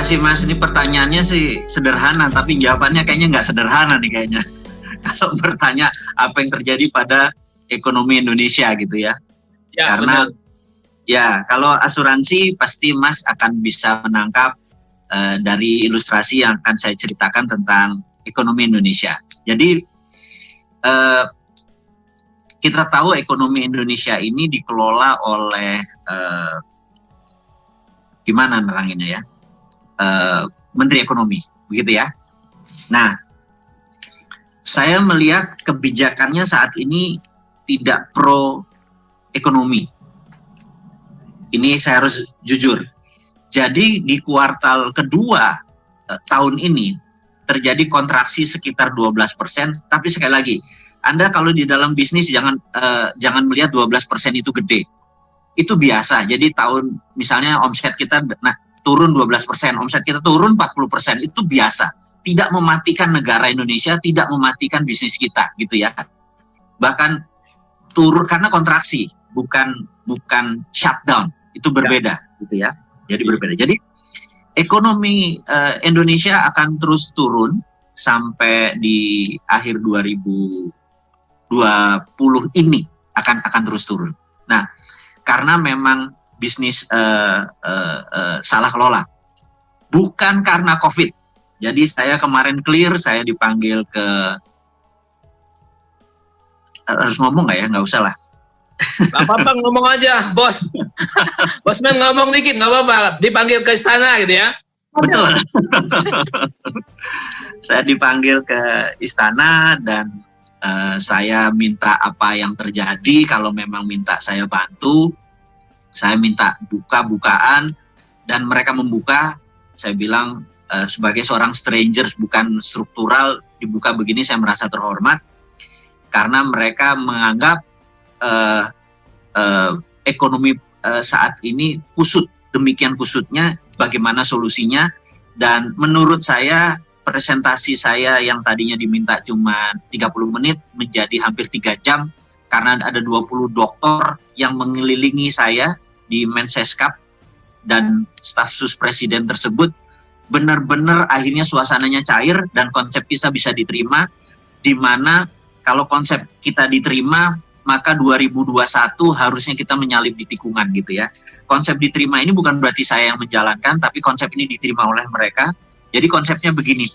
kasih Mas, ini pertanyaannya sih sederhana, tapi jawabannya kayaknya nggak sederhana nih kayaknya. Kalau bertanya apa yang terjadi pada ekonomi Indonesia gitu ya. Ya, Karena betul. ya kalau asuransi pasti Mas akan bisa menangkap dari ilustrasi yang akan saya ceritakan tentang ekonomi Indonesia. Jadi kita tahu ekonomi Indonesia ini dikelola oleh gimana neranginnya ya? Menteri Ekonomi, begitu ya. Nah, saya melihat kebijakannya saat ini tidak pro ekonomi. Ini saya harus jujur. Jadi di kuartal kedua tahun ini terjadi kontraksi sekitar 12%, tapi sekali lagi, Anda kalau di dalam bisnis jangan melihat 12% itu gede. Itu biasa. Jadi tahun misalnya omset kita turun 12%, omset kita turun 40%, itu biasa. Tidak mematikan negara Indonesia, tidak mematikan bisnis kita, gitu ya. Bahkan turun karena kontraksi, bukan shutdown, itu berbeda, gitu ya. Jadi berbeda. Jadi ekonomi Indonesia akan terus turun sampai di akhir 2020 ini akan terus turun. Nah, karena memang bisnis salah kelola, bukan karena COVID. Jadi saya kemarin clear, saya dipanggil ke harus ngomong nggak ya? Nggak usah lah. Gak apa-apa, ngomong aja, bos. Bosman ngomong dikit, nggak apa-apa. Dipanggil ke istana gitu ya. Betul. Saya dipanggil ke istana dan saya minta apa yang terjadi. Kalau memang minta saya bantu, saya minta bukaan dan mereka membuka. Saya bilang sebagai seorang strangers, bukan struktural, dibuka begini saya merasa terhormat karena mereka menganggap ekonomi saat ini kusut, demikian kusutnya, bagaimana solusinya. Dan menurut saya presentasi saya yang tadinya diminta cuma 30 menit menjadi hampir 3 jam karena ada 20 dokter yang mengelilingi saya di Menseskap dan staf sus presiden tersebut. Benar-benar akhirnya suasananya cair dan konsep kita bisa diterima, di mana kalau konsep kita diterima maka 2021 harusnya kita menyalip di tikungan gitu ya. Konsep diterima ini bukan berarti saya yang menjalankan, tapi konsep ini diterima oleh mereka. Jadi konsepnya begini,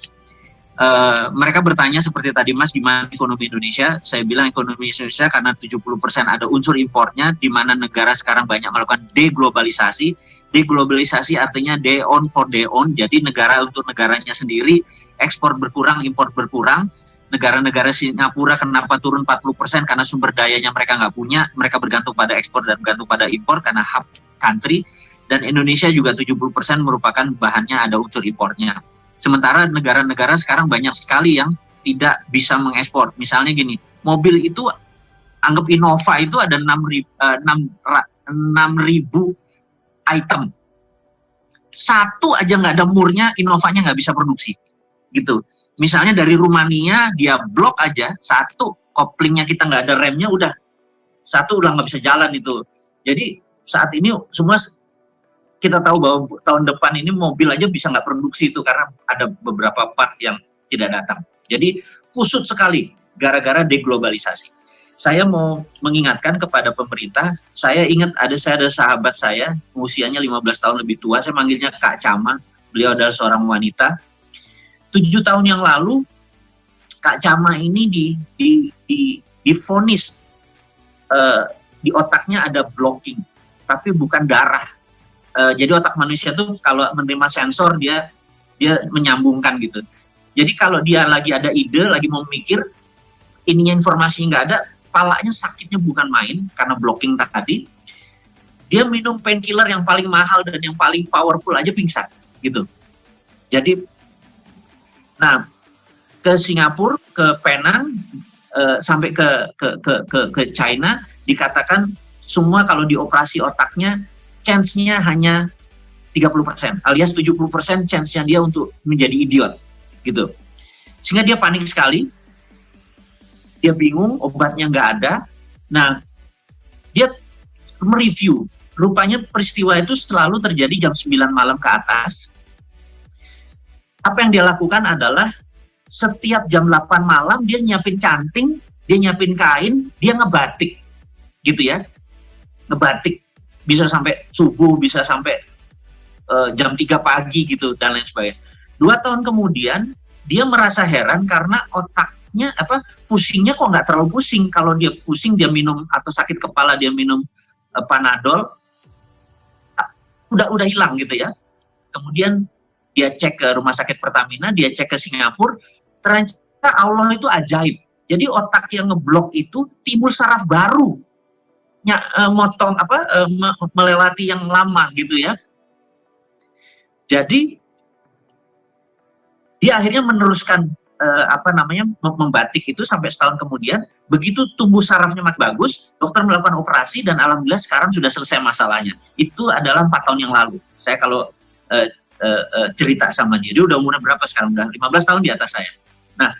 mereka bertanya seperti tadi Mas, gimana ekonomi Indonesia? Saya bilang ekonomi Indonesia karena 70% ada unsur impornya, di mana negara sekarang banyak melakukan deglobalisasi. Deglobalisasi artinya day on for day on, jadi negara untuk negaranya sendiri, ekspor berkurang, impor berkurang. Negara-negara Singapura kenapa turun 40% karena sumber dayanya mereka nggak punya, mereka bergantung pada ekspor dan bergantung pada impor karena hub country, dan Indonesia juga 70% merupakan bahannya ada unsur impornya. Sementara negara-negara sekarang banyak sekali yang tidak bisa mengekspor. Misalnya gini, mobil itu anggap Innova itu ada 6.000 item. Satu aja nggak ada murnya, Innovanya nggak bisa produksi. Gitu. Misalnya dari Rumania, dia blok aja, satu koplingnya kita nggak ada remnya, udah satu udah nggak bisa jalan itu. Jadi saat ini semua kita tahu bahwa tahun depan ini mobil aja bisa nggak produksi itu karena ada beberapa part yang tidak datang. Jadi kusut sekali gara-gara deglobalisasi. Saya mau mengingatkan kepada pemerintah, saya ingat saya ada sahabat saya, usianya 15 tahun lebih tua, saya manggilnya Kak Cama, beliau adalah seorang wanita. 7 tahun yang lalu, Kak Cama ini divonis di otaknya ada blocking, tapi bukan darah. Jadi otak manusia tuh kalau menerima sensor dia menyambungkan gitu. Jadi kalau dia lagi ada ide, lagi mau mikir, ininya informasi nggak ada, palanya sakitnya bukan main karena blocking tadi. Dia minum painkiller yang paling mahal dan yang paling powerful aja pingsan gitu. Jadi nah, ke Singapura, ke Penang, sampai ke China, dikatakan semua kalau dioperasi otaknya, chance-nya hanya 30%, alias 70% chance-nya dia untuk menjadi idiot, gitu. Sehingga dia panik sekali, dia bingung, obatnya nggak ada. Nah, dia mereview, rupanya peristiwa itu selalu terjadi jam 9 malam ke atas, apa yang dia lakukan adalah setiap jam 8 malam dia nyiapin canting, dia nyiapin kain, dia ngebatik gitu ya, ngebatik bisa sampai subuh, bisa sampai jam 3 pagi gitu dan lain sebagainya. 2 tahun kemudian dia merasa heran karena otaknya pusingnya kok nggak terlalu pusing. Kalau dia pusing dia minum, atau sakit kepala dia minum Panadol, udah hilang gitu ya. Kemudian dia cek ke rumah sakit Pertamina, dia cek ke Singapura, ternyata Allah itu ajaib. Jadi otak yang ngeblok itu timbul saraf baru, motong melewati yang lama gitu ya. Jadi dia akhirnya meneruskan membatik itu sampai setahun kemudian. Begitu tumbuh sarafnya bagus, dokter melakukan operasi dan alhamdulillah sekarang sudah selesai masalahnya. Itu adalah 4 tahun yang lalu. Saya kalau cerita sama dia udah umurnya berapa sekarang? Udah 15 tahun di atas saya. Nah,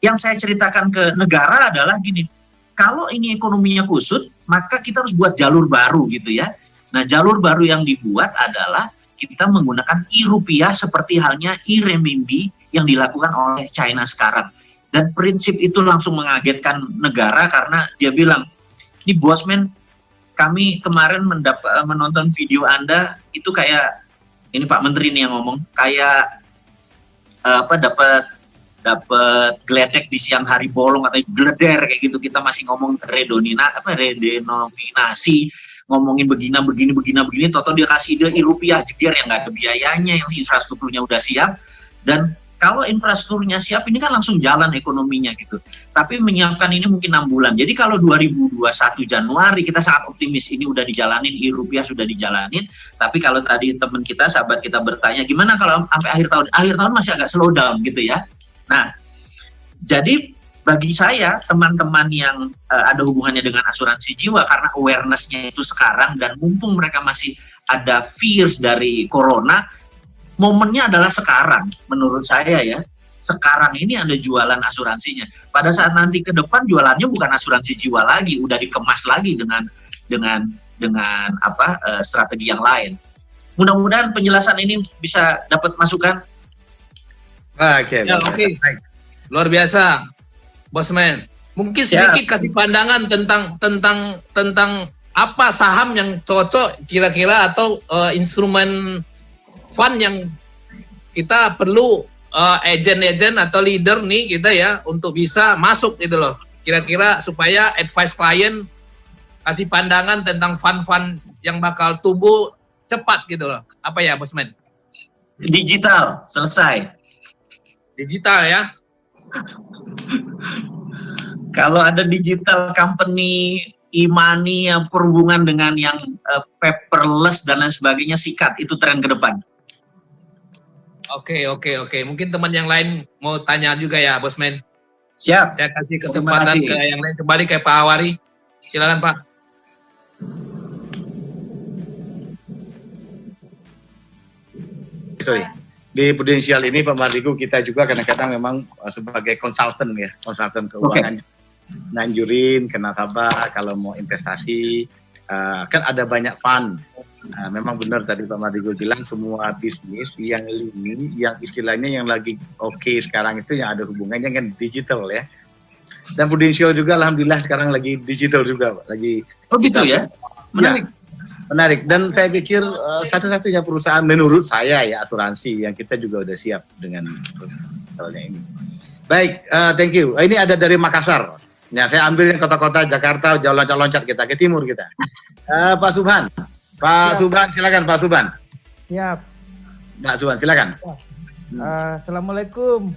yang saya ceritakan ke negara adalah gini, kalau ini ekonominya kusut, maka kita harus buat jalur baru gitu ya. Nah, jalur baru yang dibuat adalah kita menggunakan e-rupiah seperti halnya e-renminbi yang dilakukan oleh China sekarang. Dan prinsip itu langsung mengagetkan negara karena dia bilang, ini Bosman, kami kemarin menonton video Anda, itu kayak, ini Pak Menteri nih yang ngomong, kayak dapat geledek di siang hari bolong atau gleder kayak gitu. Kita masih ngomong redenominasi, ngomongin begini, toto dia kasih ide e-rupiah jeger yang nggak ada biayanya, yang infrastrukturnya udah siap. Dan kalau infrastrukturnya siap, ini kan langsung jalan ekonominya gitu. Tapi menyiapkan ini mungkin 6 bulan. Jadi kalau 2021 Januari kita sangat optimis ini udah dijalanin, e-rupiah sudah dijalanin. Tapi kalau tadi teman kita, sahabat kita bertanya, gimana kalau sampai akhir tahun masih agak slow down gitu ya. Nah, jadi bagi saya, teman-teman yang ada hubungannya dengan asuransi jiwa, karena awareness-nya itu sekarang, dan mumpung mereka masih ada fears dari corona, momennya adalah sekarang, menurut saya ya. Sekarang ini ada jualan asuransinya. Pada saat nanti ke depan, jualannya bukan asuransi jiwa lagi, udah dikemas lagi dengan strategi yang lain. Mudah-mudahan penjelasan ini bisa dapat masukan. Oke. Luar biasa. Bosman, mungkin sedikit kasih pandangan tentang apa saham yang cocok kira-kira atau instrumen fund yang kita perlu agent atau leader nih kita ya untuk bisa masuk gitu loh. Kira-kira supaya advice klien, kasih pandangan tentang fund-fund yang bakal tumbuh cepat gitu loh. Apa ya Bosman? Digital, selesai. Digital ya. Kalau ada digital company, e-money yang berhubungan dengan yang paperless dan lain sebagainya, sikat, itu tren ke depan. Oke. Mungkin teman yang lain mau tanya juga ya, Bosman. Siap. Saya kasih kesempatan ke yang lain, kembali ke Pak Awari. Silakan Pak. Sorry. Di Prudential ini Pak Mardigu kita juga kadang-kadang memang sebagai konsultan keuangan, nanjurin ke nasabah kalau mau investasi, kan ada banyak fund. Memang benar tadi Pak Mardigu bilang semua bisnis yang lini, yang istilahnya yang lagi oke sekarang itu yang ada hubungannya kan digital ya. Dan Prudential juga alhamdulillah sekarang lagi digital juga Pak. Lagi. Oh gitu ya? Menarik. Ya. Menarik, dan saya pikir satu-satunya perusahaan menurut saya ya asuransi yang kita juga udah siap dengan perusahaan ini. Baik, thank you. Ini ada dari Makassar. Ya, saya ambil kota-kota Jakarta, jauh loncat-loncat kita ke timur kita. Pak Subhan, Subhan silakan Pak Subhan. Siap. Pak Subhan silakan. Assalamualaikum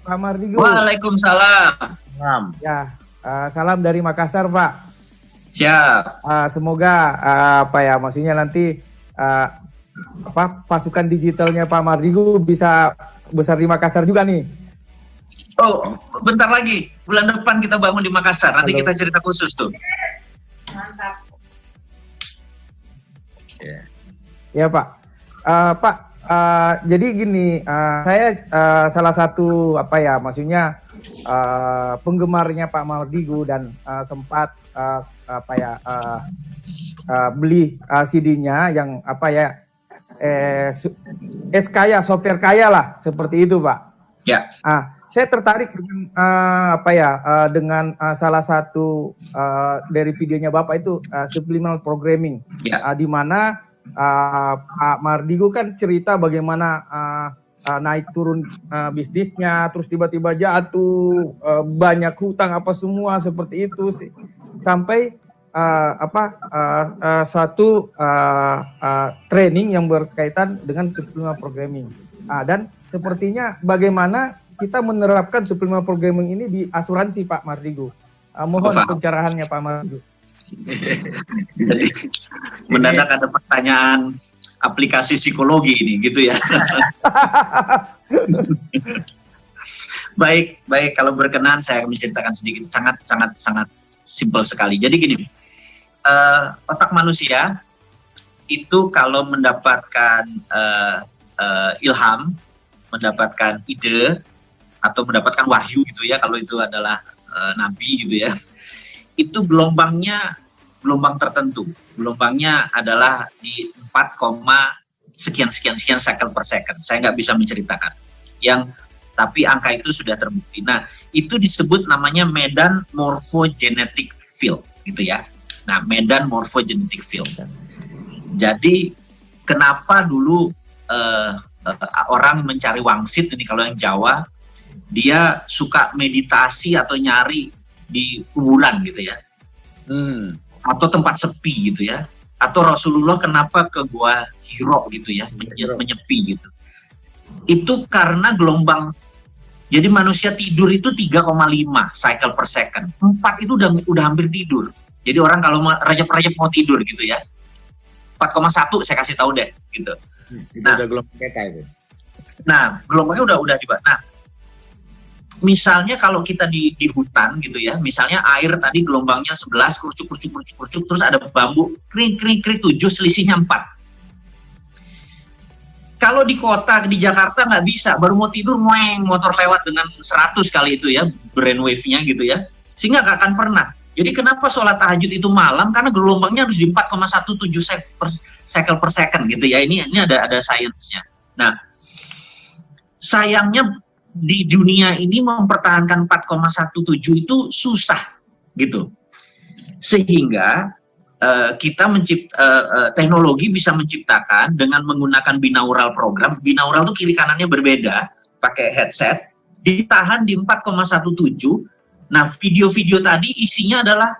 Pak Mardigu. Waalaikumsalam. Ya, salam dari Makassar Pak. Siap. Semoga maksudnya nanti pasukan digitalnya Pak Mardigu bisa besar di Makassar juga nih. Oh, bentar lagi. Bulan depan kita bangun di Makassar. Nanti kita cerita khusus tuh. Mantap. Ya Pak. Pak, jadi gini, saya salah satu maksudnya penggemarnya Pak Mardigu dan sempat beli CD-nya yang kaya, software kaya lah, seperti itu Pak. Ya. Saya tertarik dengan dengan salah satu dari videonya Bapak itu subliminal programming, di mana Pak Mardigu kan cerita bagaimana naik turun bisnisnya, terus tiba-tiba jatuh, banyak hutang apa semua seperti itu sih, sampai suatu training yang berkaitan dengan subliminal programming. Dan sepertinya bagaimana kita menerapkan subliminal programming ini di asuransi Pak Mardigu. Mohon pencerahannya Pak Mardigu. Jadi mendadak ada pertanyaan aplikasi psikologi ini gitu ya. Baik, kalau berkenan saya akan menceritakan sedikit, sangat simpel sekali. Jadi gini, otak manusia itu kalau mendapatkan ilham, mendapatkan ide atau mendapatkan wahyu gitu ya, kalau itu adalah nabi gitu ya, itu gelombang tertentu. Gelombangnya adalah di 4, sekian cycle per second. Saya nggak bisa menceritakan. Tapi angka itu sudah terbukti. Nah, itu disebut namanya medan morphogenetic field gitu ya. Nah, medan morphogenetic field. Jadi kenapa dulu orang mencari wangsit ini, kalau yang Jawa dia suka meditasi atau nyari di kuburan gitu ya, atau tempat sepi gitu ya, atau Rasulullah kenapa ke gua Hiro gitu ya, menyepi gitu. Itu karena gelombang. Jadi manusia tidur itu 3,5 cycle per second. 4 itu udah hampir tidur. Jadi orang kalau rajap-rajap mau tidur gitu ya, 4,1 saya kasih tahu deh gitu. Itu udah gelombang beta itu. Nah, gelombangnya udah di. Nah, misalnya kalau kita di hutan gitu ya, misalnya air tadi gelombangnya 11, kerucuk, terus ada bambu, kring 7, selisihnya 4. Kalau di kota, di Jakarta nggak bisa, baru mau tidur, motor lewat dengan 100 kali itu ya, brainwave-nya gitu ya, sehingga nggak akan pernah. Jadi kenapa sholat tahajud itu malam? Karena gelombangnya harus di 4,17 cycle per second gitu ya, ini ada sainsnya. Nah, sayangnya di dunia ini mempertahankan 4,17 itu susah gitu, sehingga teknologi bisa menciptakan dengan menggunakan binaural program. Binaural itu kiri kanannya berbeda, pakai headset, ditahan di 4,17. Nah, video-video tadi isinya adalah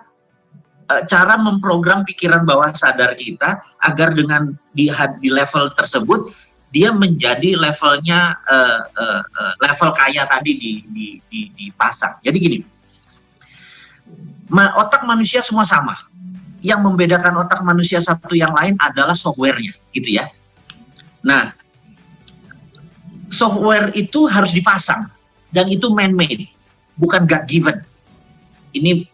cara memprogram pikiran bawah sadar kita agar dengan di level tersebut dia menjadi levelnya level kaya tadi dipasang. Jadi gini, otak manusia semua sama. Yang membedakan otak manusia satu yang lain adalah softwarenya, gitu ya. Nah, software itu harus dipasang dan itu man-made, bukan God given. Ini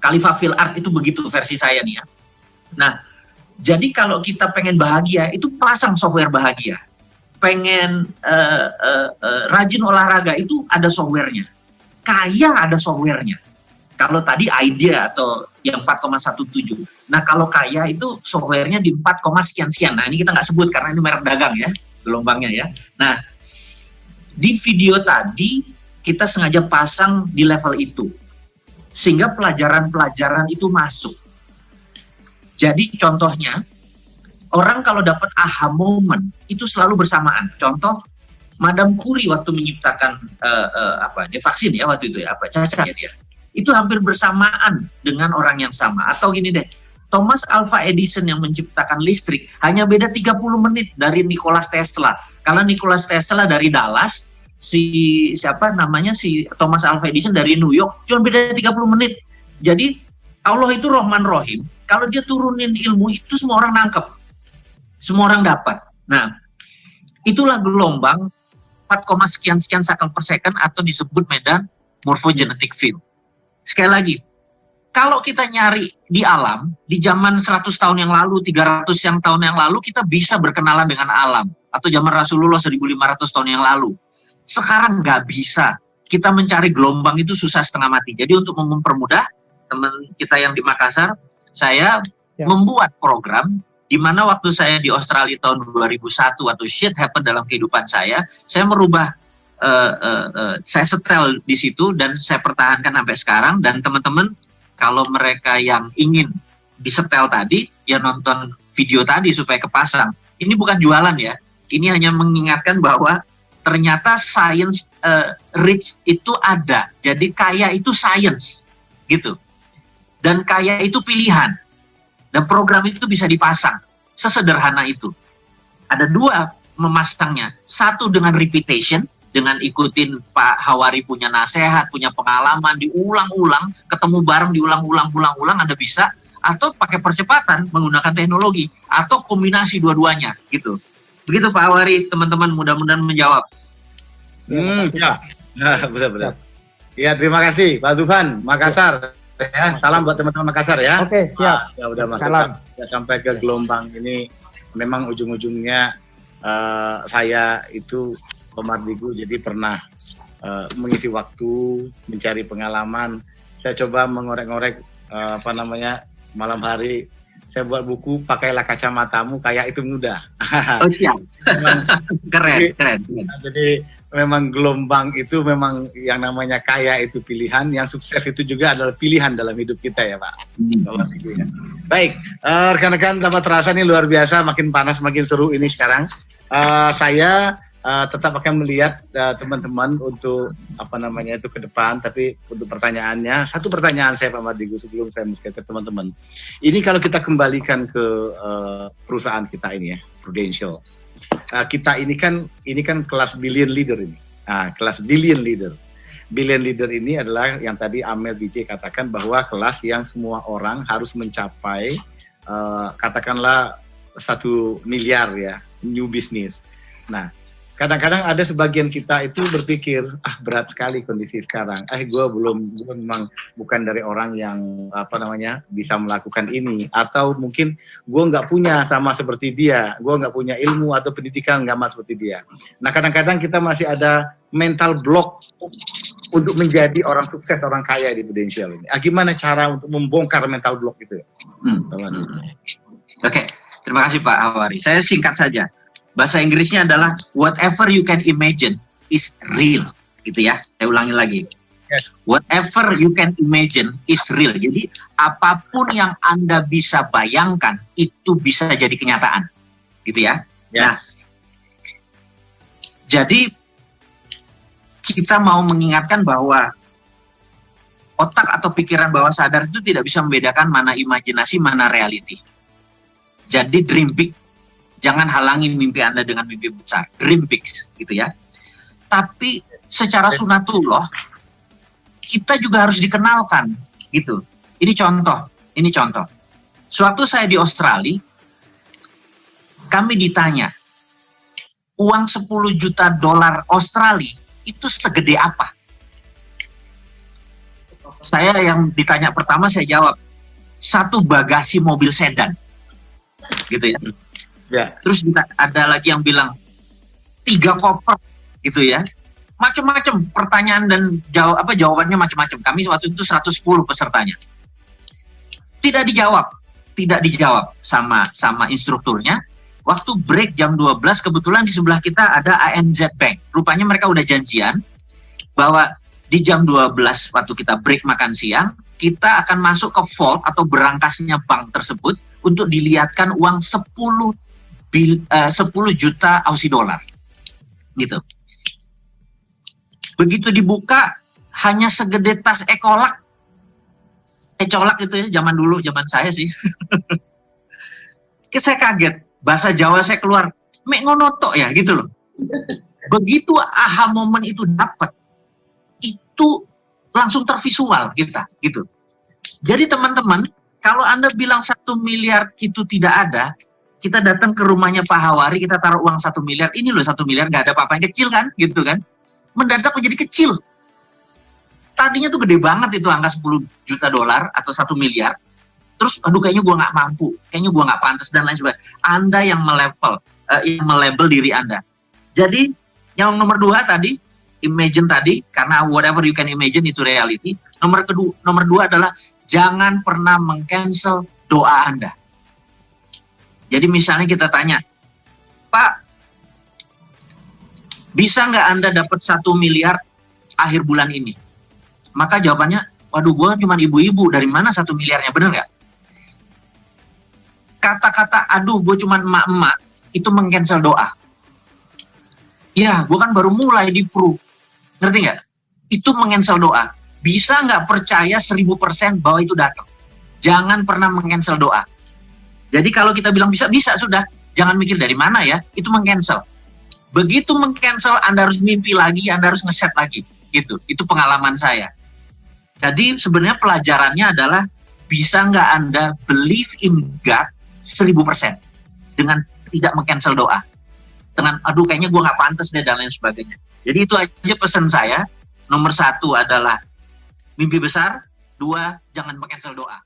Khalifah Phil Art itu begitu versi saya nih ya. Nah, jadi kalau kita pengen bahagia, itu pasang software bahagia. Pengen rajin olahraga, itu ada softwarenya. Kaya ada softwarenya. Kalau tadi idea atau yang 4,17. Nah, kalau kaya itu softwarenya di 4, sekian-sekian. Nah, ini kita nggak sebut karena ini merek dagang ya, gelombangnya ya. Nah, di video tadi kita sengaja pasang di level itu. Sehingga pelajaran-pelajaran itu masuk. Jadi contohnya, orang kalau dapat aha moment itu selalu bersamaan. Contoh, Madame Curie waktu menciptakan dia vaksin ya waktu itu ya, cacar ya dia. Itu hampir bersamaan dengan orang yang sama. Atau gini deh, Thomas Alva Edison yang menciptakan listrik hanya beda 30 menit dari Nikola Tesla. Kalau Nikola Tesla dari Dallas, si Thomas Alva Edison dari New York, cuma beda 30 menit. Jadi Allah itu Rahman Rahim. Kalau dia turunin ilmu itu semua orang nangkep. Semua orang dapat. Nah, itulah gelombang 4, sekian cycle per second atau disebut medan morphogenetic field. Sekali lagi, kalau kita nyari di alam, di zaman 100 tahun yang lalu, 300 tahun yang lalu, kita bisa berkenalan dengan alam. Atau zaman Rasulullah 1500 tahun yang lalu. Sekarang nggak bisa. Kita mencari gelombang itu susah setengah mati. Jadi untuk mempermudah teman kita yang di Makassar, saya membuat program Di mana waktu saya di Australia tahun 2001, waktu shit happen dalam kehidupan saya merubah, saya setel di situ dan saya pertahankan sampai sekarang. Dan teman-teman, kalau mereka yang ingin disetel tadi, ya nonton video tadi supaya kepasang. Ini bukan jualan ya, ini hanya mengingatkan bahwa ternyata science rich itu ada. Jadi kaya itu science, gitu. Dan kaya itu pilihan. Dan program itu bisa dipasang. Sesederhana itu. Ada dua memasangnya. Satu dengan repetition, dengan ikutin Pak Hawari punya nasihat, punya pengalaman, diulang-ulang, ketemu bareng, diulang-ulang, Anda bisa. Atau pakai percepatan menggunakan teknologi, atau kombinasi dua-duanya, gitu. Begitu Pak Hawari, teman-teman, mudah-mudahan menjawab. Ya, benar-benar. Ya, terima kasih Pak Zufan, Makassar. Ya, salam buat teman-teman Makassar ya. Oke, siap. Ya udah masuk sampai ke gelombang ini. Memang ujung-ujungnya saya itu Pak Mardigu jadi pernah mengisi waktu, mencari pengalaman. Saya coba mengorek-ngorek malam hari saya buat buku Pakailah Kacamatamu Kaya Itu Mudah. Oh siap. keren. Jadi memang gelombang itu memang yang namanya kaya itu pilihan, yang sukses itu juga adalah pilihan dalam hidup kita ya Pak. Baik, rekan-rekan tanpa terasa nih luar biasa, makin panas makin seru ini sekarang. Saya tetap akan melihat teman-teman untuk itu ke depan, tapi untuk pertanyaannya, satu pertanyaan saya Pak Mardigu sebelum saya ke teman-teman. Ini kalau kita kembalikan ke perusahaan kita ini ya, Prudential. Kita ini kan kelas billion leader ini. Kelas billion leader. Billion leader ini adalah yang tadi Amel BJ katakan bahwa kelas yang semua orang harus mencapai katakanlah 1 miliar ya, new business. Nah, kadang-kadang ada sebagian kita itu berpikir, berat sekali kondisi sekarang. Gue memang bukan dari orang yang bisa melakukan ini, atau mungkin gue nggak punya sama seperti dia, gue nggak punya ilmu atau pendidikan nggak seperti dia. Nah, kadang-kadang kita masih ada mental block untuk menjadi orang sukses, orang kaya di Prudential ini. Gimana cara untuk membongkar mental block itu? Oke, terima kasih Pak Hawari. Saya singkat saja. Bahasa Inggrisnya adalah whatever you can imagine is real, gitu ya. Saya ulangi lagi. Whatever you can imagine is real. Jadi apapun yang Anda bisa bayangkan itu bisa jadi kenyataan, gitu ya. Nah, jadi kita mau mengingatkan bahwa otak atau pikiran bawah sadar itu tidak bisa membedakan mana imajinasi, mana reality. Jadi dream big. Jangan halangi mimpi Anda dengan mimpi besar. Dream big, gitu ya. Tapi secara sunatullah, kita juga harus dikenalkan, gitu. Ini contoh. Suatu saya di Australia, kami ditanya, uang 10 juta dolar Australia itu segede apa? Saya yang ditanya pertama, saya jawab, 1 bagasi mobil sedan. Gitu ya. Terus ada lagi yang bilang 3 koper gitu ya, macam-macam pertanyaan dan jawabannya macam-macam. Kami waktu itu 110 pesertanya, tidak dijawab sama instrukturnya. Waktu break jam 12 kebetulan di sebelah kita ada ANZ Bank. Rupanya mereka udah janjian bahwa di jam 12 waktu kita break makan siang, kita akan masuk ke vault atau berangkasnya bank tersebut untuk dilihatkan uang 10 juta Aussie dollar, gitu. Begitu dibuka, hanya segede tas ecolak itu ya, zaman saya sih. Saya kaget, bahasa Jawa saya keluar, mek ngonoto ya, gitu loh. Begitu aha momen itu dapat, itu langsung tervisual kita, gitu. Jadi teman-teman, kalau Anda bilang 1 miliar itu tidak ada, kita datang ke rumahnya Pak Hawari, kita taruh uang 1 miliar, ini loh 1 miliar, nggak ada apa-apa, yang kecil kan, gitu kan. Mendadak menjadi kecil. Tadinya tuh gede banget itu angka 10 juta dolar atau 1 miliar. Terus, aduh kayaknya gue nggak mampu, kayaknya gue nggak pantas, dan lain sebagainya. Anda yang melabel diri Anda. Jadi, yang nomor 2 tadi, imagine tadi, karena whatever you can imagine itu reality. Nomor 2 adalah, jangan pernah meng-cancel doa Anda. Jadi misalnya kita tanya, Pak, bisa nggak Anda dapat 1 miliar akhir bulan ini? Maka jawabannya, waduh, gue cuma ibu-ibu, dari mana 1 miliarnya, bener nggak? Kata-kata, aduh, gue cuma emak-emak, itu meng-cancel doa. Ya, gue kan baru mulai di pro, ngerti nggak? Itu meng-cancel doa. Bisa nggak percaya 1000% bahwa itu datang? Jangan pernah meng-cancel doa. Jadi kalau kita bilang bisa sudah. Jangan mikir dari mana ya, itu meng-cancel. Begitu meng-cancel, Anda harus mimpi lagi, Anda harus ngeset lagi. Gitu. Itu pengalaman saya. Jadi sebenarnya pelajarannya adalah bisa nggak Anda believe in God 1000% dengan tidak meng-cancel doa. Dengan, aduh kayaknya gue nggak pantas deh dan lain sebagainya. Jadi itu aja pesan saya. Nomor 1 adalah mimpi besar. 2, jangan meng-cancel doa.